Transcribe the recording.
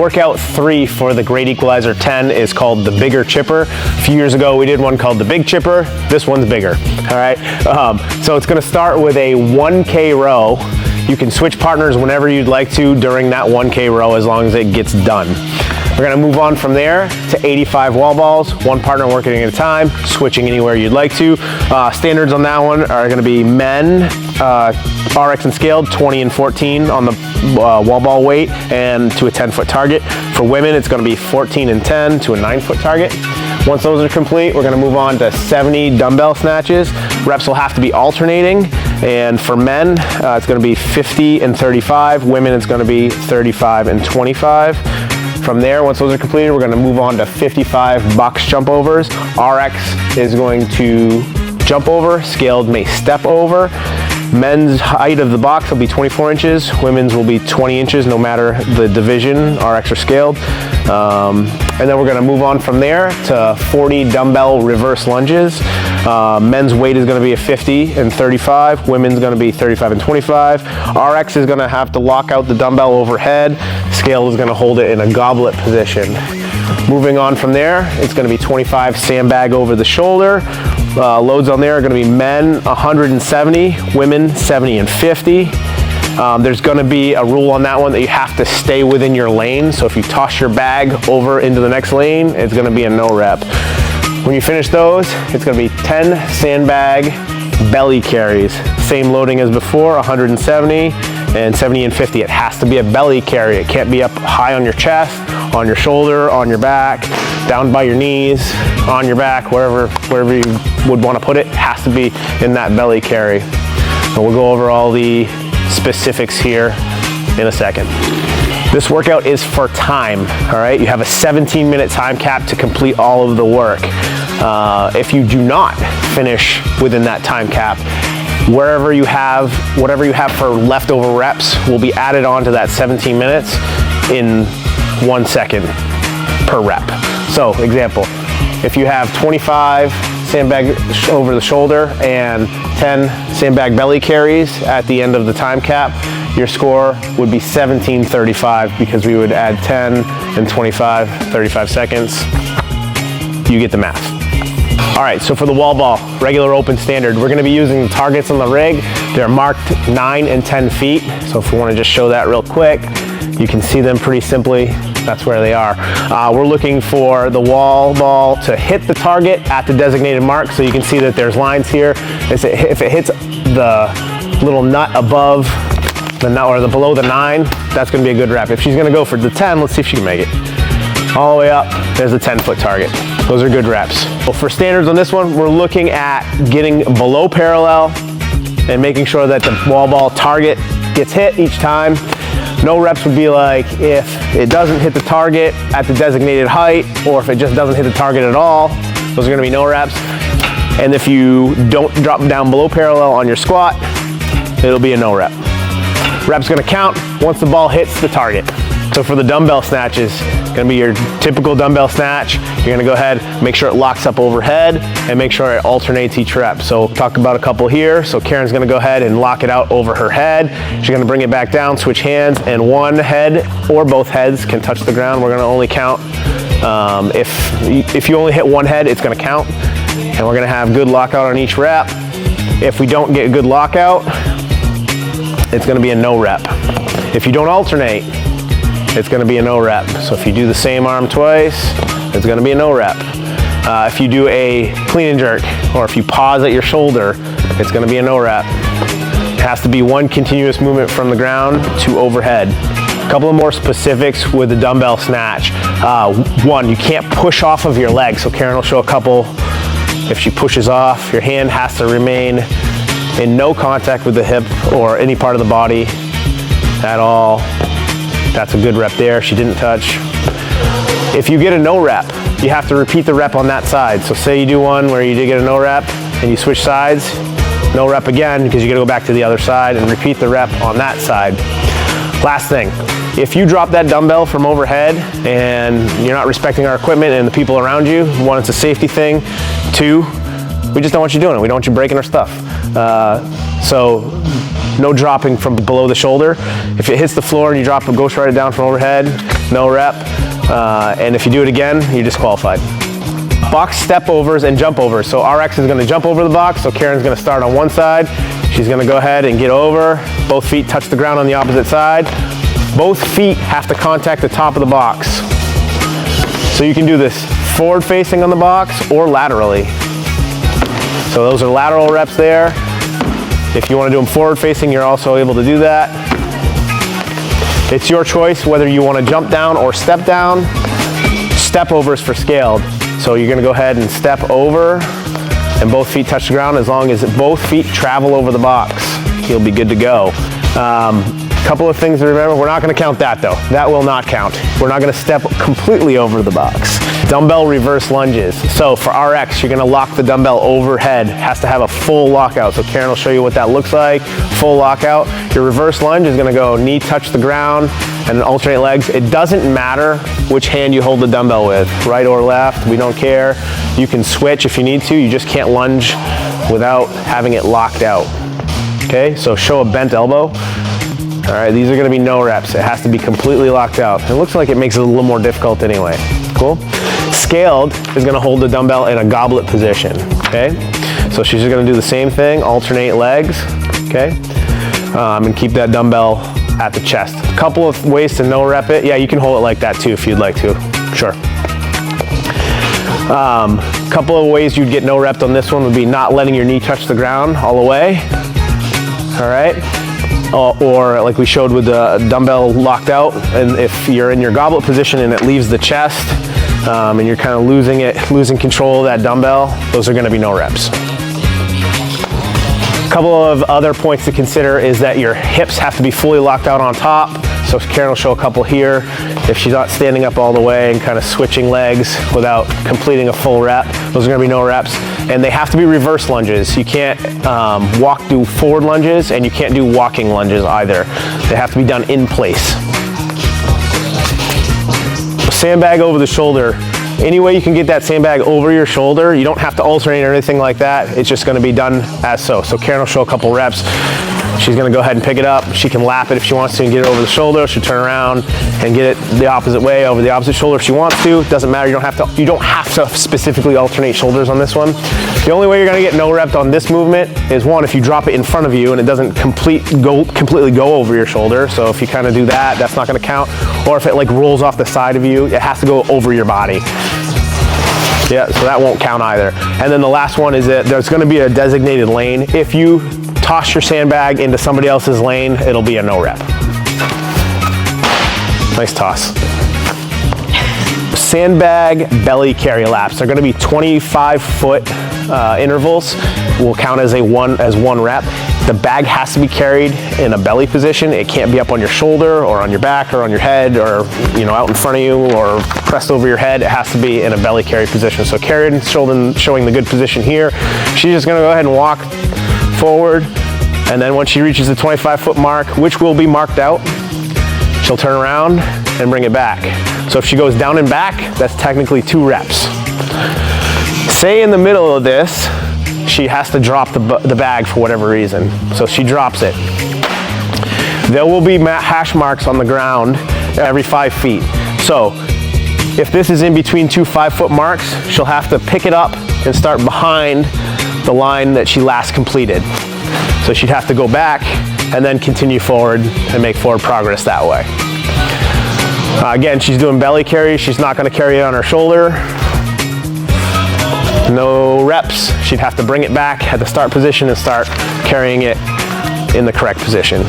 Workout 3 for the Great Equalizer 10 is called the Bigger Chipper. A few years ago we did one called the Big Chipper. This one's bigger, all right? So it's gonna start with a 1K row. You can switch partners whenever you'd like to during that 1K row as long as it gets done. We're gonna move on from there to 85 wall balls, one partner working at a time, switching anywhere you'd like to. Standards on that one are gonna be men, RX and scaled, 20 and 14 on the wall ball weight and to a 10-foot target. For women, it's gonna be 14 and 10 to a 9-foot target. Once those are complete, we're gonna move on to 70 dumbbell snatches. Reps will have to be alternating. And for men, it's gonna be 50 and 35. Women, it's gonna be 35 and 25. From there, once those are completed, we're gonna move on to 55 box jump overs. RX is going to jump over, scaled may step over. Men's height of the box will be 24 inches. Women's will be 20 inches, no matter the division, RX or scaled. And then we're gonna move on from there to 40 dumbbell reverse lunges. Men's weight is gonna be a 50 and 35. Women's gonna be 35 and 25. RX is gonna have to lock out the dumbbell overhead. Scale is gonna hold it in a goblet position. Moving on from there, it's gonna be 25 sandbag over the shoulder. Loads on there are gonna be men 170, women 70 and 50. There's gonna be a rule on that one that you have to stay within your lane. So if you toss your bag over into the next lane, it's gonna be a no rep. When you finish those, it's gonna be 10 sandbag belly carries. Same loading as before, 170 and 70 and 50. It has to be a belly carry. It can't be up high on your chest, on your shoulder, on your back, down by your knees, on your back, wherever you would want to put it. It has to be in that belly carry. And we'll go over all the specifics here in a second. This workout is for time, all right? You have a 17-minute time cap to complete all of the work. If you do not finish within that time cap, whatever you have for leftover reps will be added on to that 17 minutes in 1 second per rep. So, example, if you have 25 sandbag over the shoulder and 10 sandbag belly carries at the end of the time cap, your score would be 17:35 because we would add 10 and 25, 35 seconds. You get the math. All right, so for the wall ball, regular open standard, we're gonna be using the targets on the rig. They're marked 9 and 10 feet. So if we wanna just show that real quick, you can see them pretty simply. That's where they are. We're looking for the wall ball to hit the target at the designated mark. So you can see that there's lines here. If it hits the little nut above the nut or below the 9, that's gonna be a good rep. If she's gonna go for the 10, let's see if she can make it. All the way up, there's a 10-foot target. Those are good reps. Well, for standards on this one, we're looking at getting below parallel and making sure that the wall ball target gets hit each time. No reps would be like if it doesn't hit the target at the designated height, or if it just doesn't hit the target at all. Those are gonna be no reps. And if you don't drop down below parallel on your squat, it'll be a no rep. Rep's gonna count once the ball hits the target. So for the dumbbell snatches, gonna be your typical dumbbell snatch. You're gonna go ahead, make sure it locks up overhead, and make sure it alternates each rep. So we'll talk about a couple here. So Karen's gonna go ahead and lock it out over her head. She's gonna bring it back down, switch hands, and one head or both heads can touch the ground. We're gonna only count, if you only hit one head, it's gonna count. And we're gonna have good lockout on each rep. If we don't get a good lockout, it's gonna be a no rep. If you don't alternate, it's gonna be a no rep. So if you do the same arm twice, it's gonna be a no rep. If you do a clean and jerk, or if you pause at your shoulder, it's gonna be a no rep. It has to be one continuous movement from the ground to overhead. A couple of more specifics with the dumbbell snatch. One, you can't push off of your leg. So Karen will show a couple. If she pushes off, your hand has to remain in no contact with the hip or any part of the body at all. That's a good rep there. She didn't touch. If you get a no rep, you have to repeat the rep on that side. So say you do one where you did get a no rep and you switch sides, no rep again because you gotta go back to the other side and repeat the rep on that side. Last thing, if you drop that dumbbell from overhead and you're not respecting our equipment and the people around you, one, it's a safety thing. Two, we just don't want you doing it. We don't want you breaking our stuff. So no dropping from below the shoulder. If it hits the floor and you drop it, go straight down from overhead, no rep. And if you do it again, you're disqualified. Box step overs and jump overs. So RX is gonna jump over the box, so Karen's gonna start on one side. She's gonna go ahead and get over. Both feet touch the ground on the opposite side. Both feet have to contact the top of the box. So you can do this forward facing on the box or laterally. So those are lateral reps there. If you wanna do them forward facing, you're also able to do that. It's your choice whether you wanna jump down or step down. Step overs for scaled. So you're gonna go ahead and step over and both feet touch the ground. As long as both feet travel over the box, you'll be good to go. Couple of things to remember, we're not gonna count that though. That will not count. We're not gonna step completely over the box. Dumbbell reverse lunges. So for RX, you're gonna lock the dumbbell overhead. It has to have a full lockout. So Karen will show you what that looks like. Full lockout. Your reverse lunge is gonna go knee touch the ground and then alternate legs. It doesn't matter which hand you hold the dumbbell with, right or left, we don't care. You can switch if you need to, you just can't lunge without having it locked out. Okay, so show a bent elbow. All right, these are gonna be no reps. It has to be completely locked out. It looks like it makes it a little more difficult anyway. Cool? Scaled is gonna hold the dumbbell in a goblet position, okay? So she's just gonna do the same thing, alternate legs, okay? And keep that dumbbell at the chest. A couple of ways to no rep it. Yeah, you can hold it like that too if you'd like to, sure. Couple of ways you'd get no rep on this one would be not letting your knee touch the ground all the way, all right? Or like we showed with the dumbbell locked out, and if you're in your goblet position and it leaves the chest, and you're kind of losing control of that dumbbell, those are gonna be no reps. A couple of other points to consider is that your hips have to be fully locked out on top. So Karen will show a couple here. If she's not standing up all the way and kind of switching legs without completing a full rep, those are gonna be no reps. And they have to be reverse lunges. You can't do forward lunges, and you can't do walking lunges either. They have to be done in place. Sandbag over the shoulder. Any way you can get that sandbag over your shoulder, you don't have to alternate or anything like that. It's just gonna be done as so. So Karen will show a couple reps. She's gonna go ahead and pick it up. She can lap it if she wants to and get it over the shoulder. She'll turn around and get it the opposite way over the opposite shoulder if she wants to. Doesn't matter, you don't have to specifically alternate shoulders on this one. The only way you're gonna get no rep on this movement is one, if you drop it in front of you and it doesn't completely go over your shoulder. So if you kind of do that, that's not gonna count. Or if it like rolls off the side of you, it has to go over your body. Yeah, so that won't count either. And then the last one is that there's gonna be a designated lane. If you toss your sandbag into somebody else's lane, it'll be a no rep. Nice toss. Sandbag belly carry laps. They're gonna be 25-foot intervals. Will count as one rep. The bag has to be carried in a belly position. It can't be up on your shoulder or on your back or on your head or out in front of you or pressed over your head. It has to be in a belly carry position. So Karen's showing the good position here. She's just gonna go ahead and walk forward, and then when she reaches the 25-foot mark, which will be marked out, she'll turn around and bring it back. So if she goes down and back, that's technically 2 reps. Say in the middle of this, she has to drop the bag for whatever reason. So she drops it. There will be hash marks on the ground every 5 feet. So if this is in between 2 5-foot marks, she'll have to pick it up and start behind the line that she last completed. So she'd have to go back and then continue forward and make forward progress that way. Again, she's doing belly carry. She's not gonna carry it on her shoulder. No reps. She'd have to bring it back at the start position and start carrying it in the correct position.